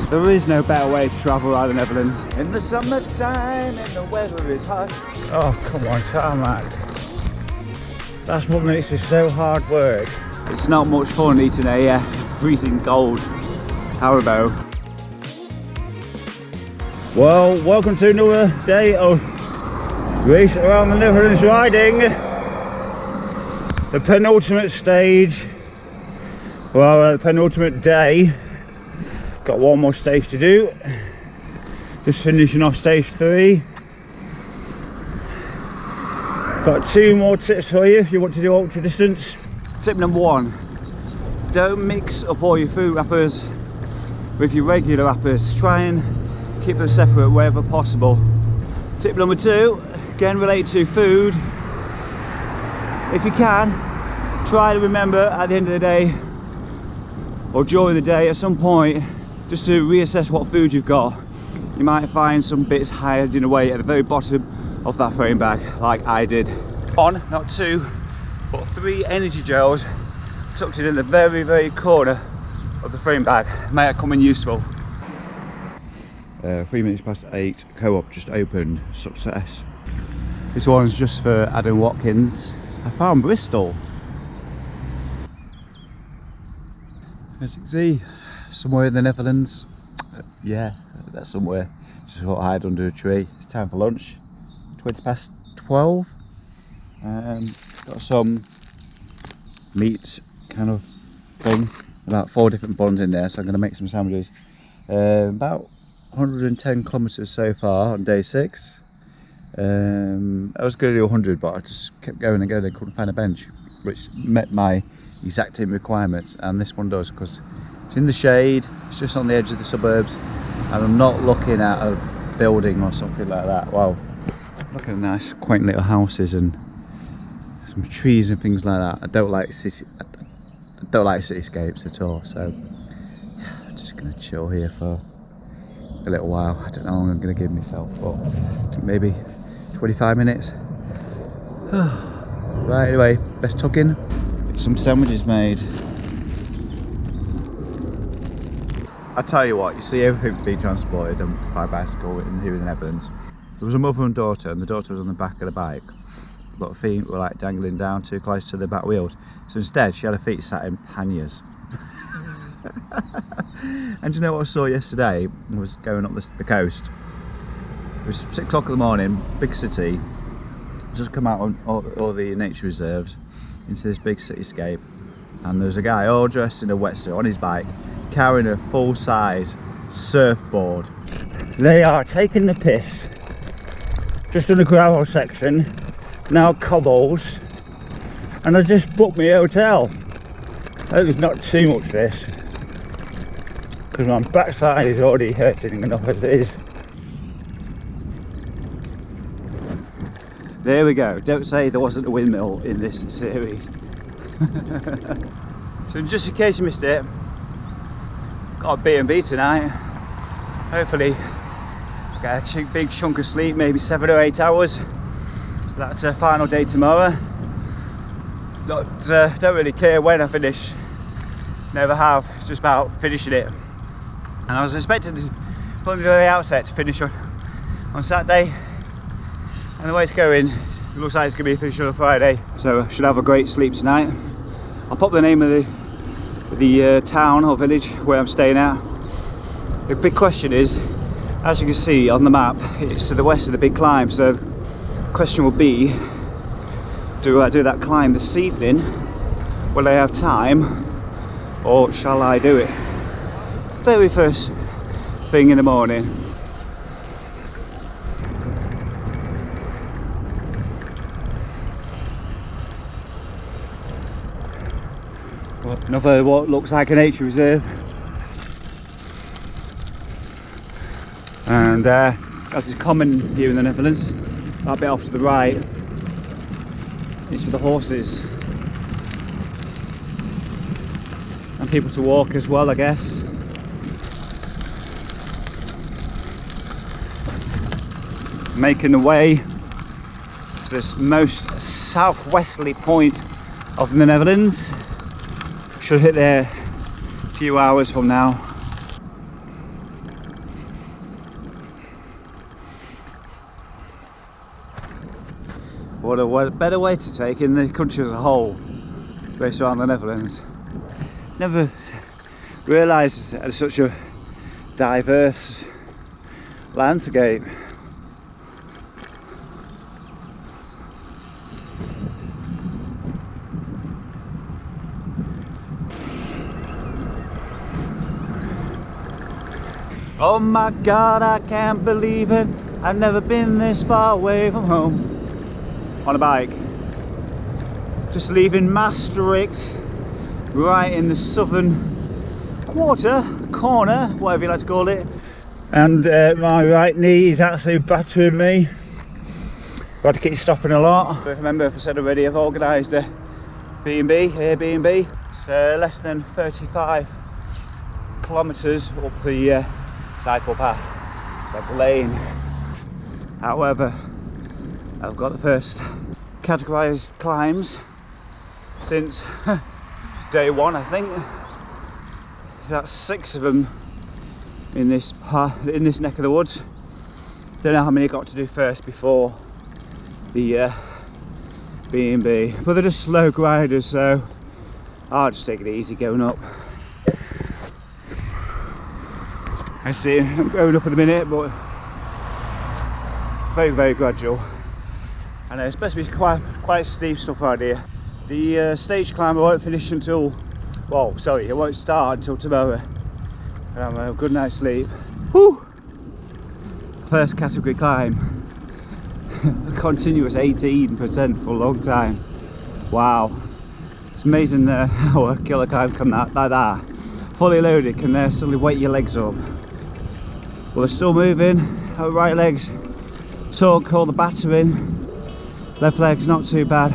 There is no better way to travel around the Netherlands. In the summertime and the weather is hot. Oh, come on, tarmac. That's what makes this so hard work. It's not much fun eating a freezing cold Haribo. Well, welcome to another day of race around the Netherlands riding. The penultimate stage, well, the penultimate day. Got one more stage to do. Just finishing off stage 3. Got 2 more tips for you if you want to do ultra distance. Tip number 1, don't mix up all your food wrappers with your regular wrappers. Try and keep them separate wherever possible. Tip number 2, again related to food. If you can, try to remember at the end of the day or during the day at some point just to reassess what food you've got. You might find some bits hiding away at the very bottom of that frame bag, like I did. 1, not 2, but 3 energy gels tucked in the very corner of the frame bag. May come in useful. 3 minutes past 8, co-op just opened, success. This one's just for Adam Watkins. I found Bristol. As you can see, somewhere in the Netherlands. Yeah, that's somewhere. Just thought I'd hide under a tree. It's time for lunch. 20 past 12. Got some meat kind of thing. About 4 different buns in there, so I'm going to make some sandwiches. About 110 kilometres so far on day 6. I was going to do 100, but I just kept going and going and couldn't find a bench which met my exacting requirements, and this one does, because it's in the shade, it's just on the edge of the suburbs, and I'm not looking at a building or something like that. Wow, look at the nice quaint little houses and some trees and things like that. I don't like cityscapes at all, so yeah, I'm just gonna chill here for a little while. I don't know how long I'm gonna give myself, but maybe 25 minutes. Right, anyway, let's tuck in. Some sandwiches made. I tell you what, you see everything being transported by bicycle here in the Netherlands. There was a mother and daughter, and the daughter was on the back of the bike, but her feet were like dangling down too close to the back wheels. So instead, she had her feet sat in panniers. And you know what I saw yesterday? I was going up the coast. It was 6 o'clock in the morning, big city. Just come out on all the nature reserves into this big cityscape, and there's a guy all dressed in a wetsuit on his bike carrying a full-size surfboard. They are taking the piss. Just on a gravel section, now cobbles, and I just booked me a hotel. I hope it's not too much this, because my backside is already hurting enough as it is. There we go. Don't say there wasn't a windmill in this series. So just in case you missed it, got a B&B tonight. Hopefully get a big chunk of sleep, maybe 7 or 8 hours. That's a final day tomorrow. Don't really care when I finish. Never have. It's just about finishing it. And I was expecting from the very outset to finish on Saturday. And the way it's going, it looks like it's going to be finished on Friday, so I should have a great sleep tonight. I'll pop the name of the town or village where I'm staying at. The big question is, as you can see on the map, it's to the west of the big climb, so the question will be, do I do that climb this evening? Will I have time, or shall I do it very first thing in the morning? Another what looks like a nature reserve, and as is common here in the Netherlands, that bit off to the right is for the horses and people to walk as well, I guess. Making the way to this most southwesterly point of the Netherlands. Should hit there a few hours from now. what a better way to take in the country as a whole, based around the Netherlands. Never realised it had such a diverse landscape. Oh my God, I can't believe it. I've never been this far away from home. On a bike. Just leaving Maastricht, right in the southern corner, whatever you like to call it. And my right knee is actually battering me. Got to keep stopping a lot. Remember, if I said already, I've organised a Airbnb. It's less than 35 kilometres up the cycle path, cycle lane. However, I've got the first categorised climbs since day one, I think. There's about 6 of them in this neck of the woods. Don't know how many I got to do first before the B&B, but they're just slow grinders, so I'll just take it easy going up. I see I'm going up in a minute, but very, very gradual. And it's supposed to be quite steep stuff right here. The stage climb I won't finish until, well, sorry, it won't start until tomorrow. And I'm a good night's sleep. Whew! First category climb. A continuous 18% for a long time. Wow. It's amazing how a killer climb can like that. Fully loaded can suddenly wake your legs up. Well, they're still moving. Right leg's took all the battering. Left leg's not too bad.